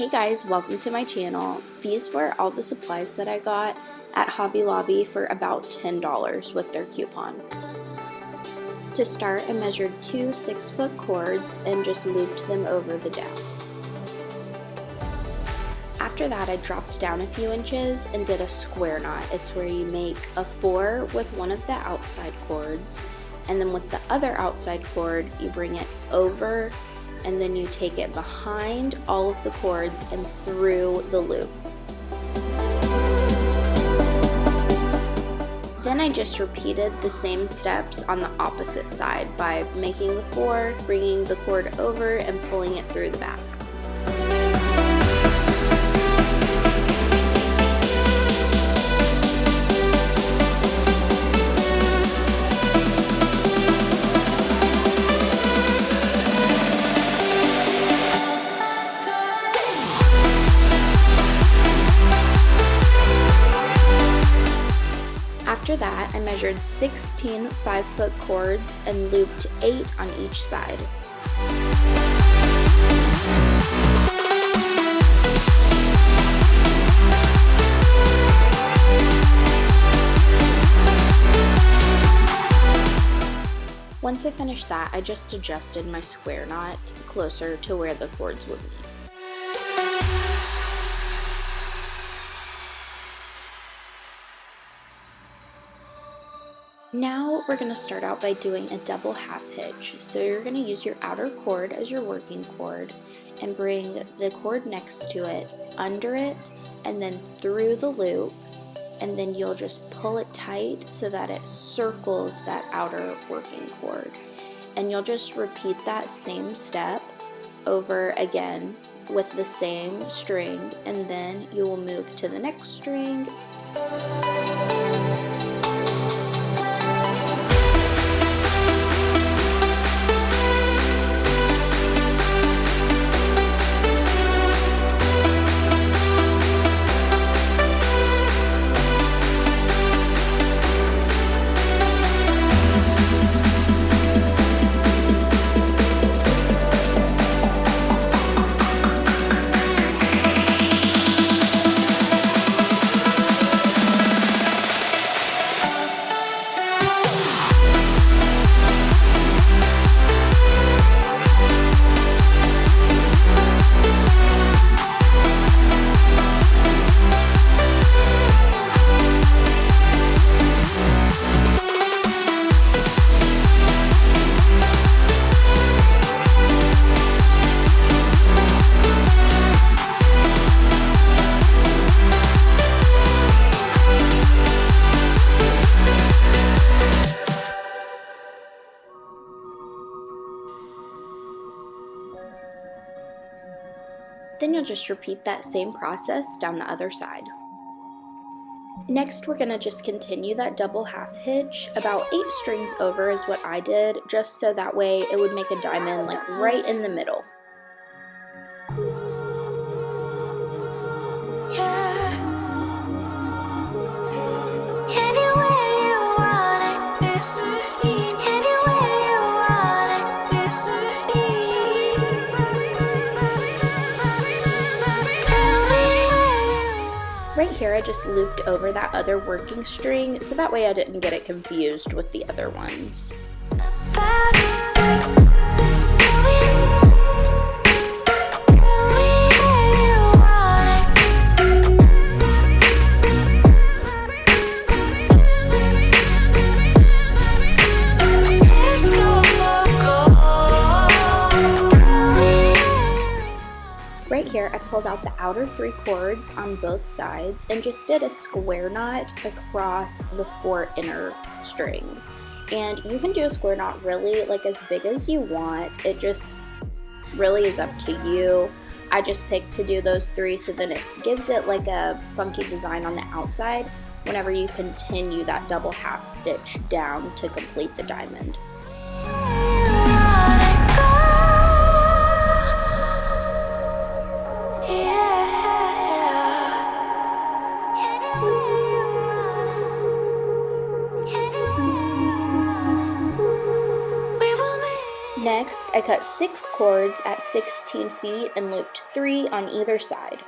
Hey guys, welcome to my channel. These were all the supplies that I got at HobbyLobby for about $10 with their coupon. To start, I measured two 6-foot cords and just looped them over the down. After that, I dropped down a few inches and did a square knot. It's where you make a 4 with one of the outside cords, and then with the other outside cord, you bring it over and then you take it behind all of the cords and through the loop. Then I just repeated the same steps on the opposite side by making the 4, bringing the cord over and pulling it through the back. After that, I measured 16 5-foot cords and looped 8 on each side. Once I finished that, I just adjusted my square knot closer to where the cords would be. Now we're going to start out by doing a double half hitch. So you're going to use your outer cord as your working cord and bring the cord next to it, under it, and then through the loop, and then you'll just pull it tight so that it circles that outer working cord. And you'll just repeat that same step over again with the same string, and then you will move to the next string. Then you'll just repeat that same process down the other side. Next, we're going to just continue that double half hitch. About 8 strings over is what I did, just so that way it would make a diamond like right in the middle. Right here, I just looped over that other working string, so that way I didn't get it confused with the other ones. Right here, I pulled out the outer 3 cords on both sides and just did a square knot across the 4 inner strings. And you can do a square knot really like as big as you want. It just really is up to you. I just picked to do those 3 so then it gives it like a funky design on the outside whenever you continue that double half stitch down to complete the diamond. Next, Next, I cut 6 cords at 16 feet and looped 3 on either side.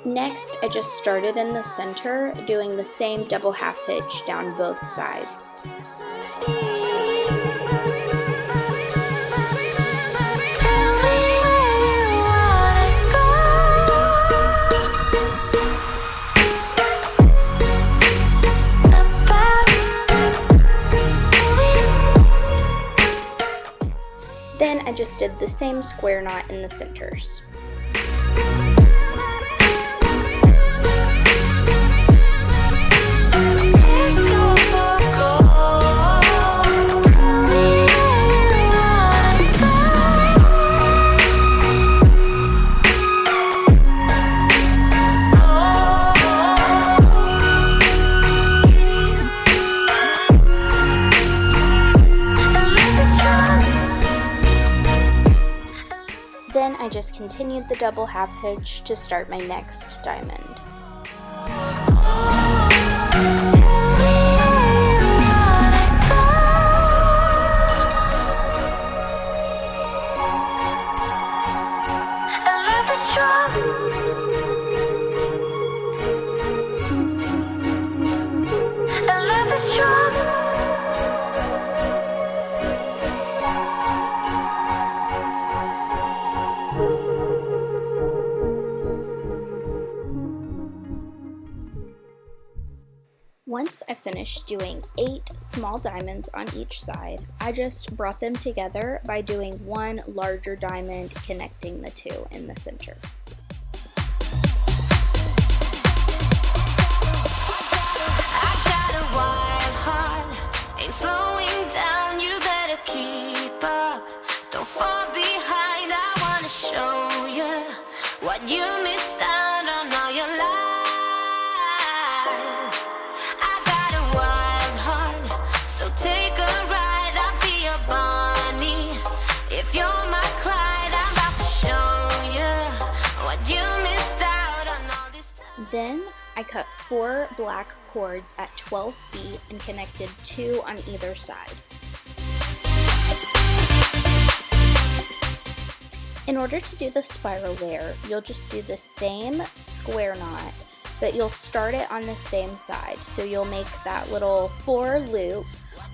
Next, I just started in the center, doing the same double half hitch down both sides. Then I just did the same square knot in the centers. Then I just continued the double half hitch to start my next diamond. Once I finished doing 8 small diamonds on each side, I just brought them together by doing one larger diamond connecting the 2 in the center. I got a wild heart, ain't slowing down, you better keep up. Don't fall behind, I wanna show you what you missed out on all your life. Take a ride, I'll be your Bonnie. If you're my Clyde, I'm about to show you what you missed out on all this time. Then I cut 4 black cords at 12 feet and connected 2 on either side. In order to do the spiral layer, you'll just do the same square knot, but you'll start it on the same side. So you'll make that little 4 loop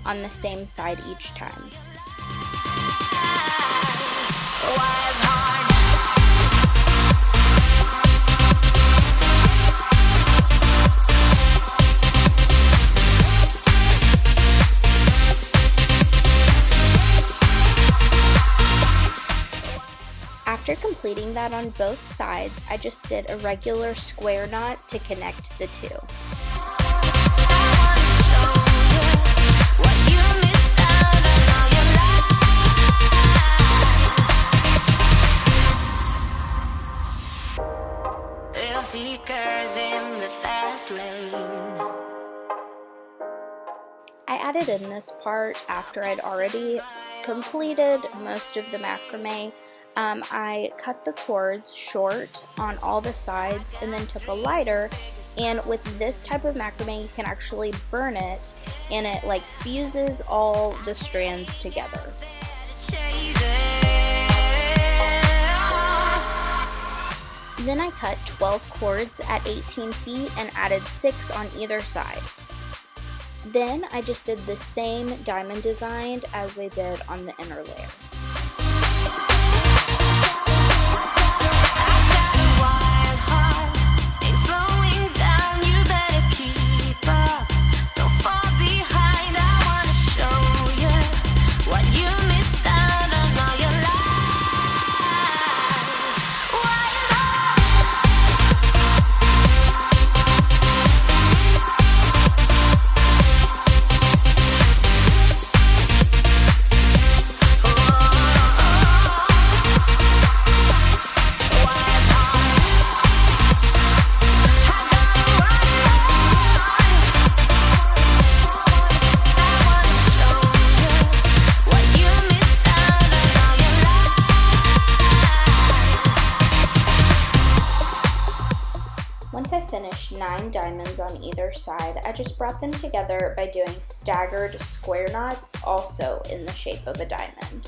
on the same side each time. After completing that on both sides, I just did a regular square knot to connect the 2. Seekers in the fast lane. I added in this part after I'd already completed most of the macrame. I cut the cords short on all the sides and then took a lighter, and with this type of macrame you can actually burn it and it like fuses all the strands together. Then I cut 12 cords at 18 feet and added 6 on either side. Then I just did the same diamond design as I did on the inner layer. Oh 9 diamonds on either side. I just brought them together by doing staggered square knots, also in the shape of a diamond.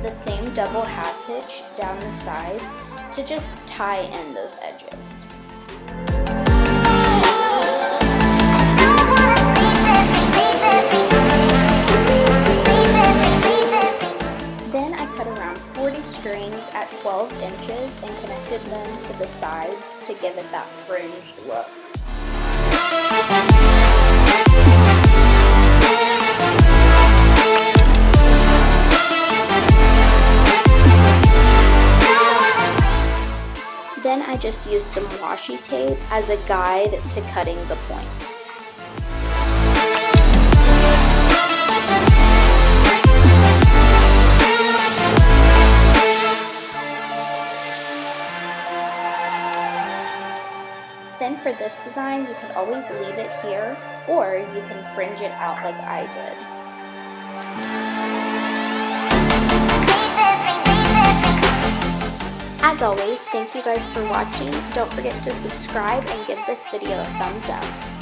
The same double half hitch down the sides to just tie in those edges. Then I cut around 40 strings at 12 inches and connected them to the sides to give it that fringed look. Then I just used some washi tape as a guide to cutting the point. Then for this design, you can always leave it here, or you can fringe it out like I did. As always, thank you guys for watching. Don't forget to subscribe and give this video a thumbs up.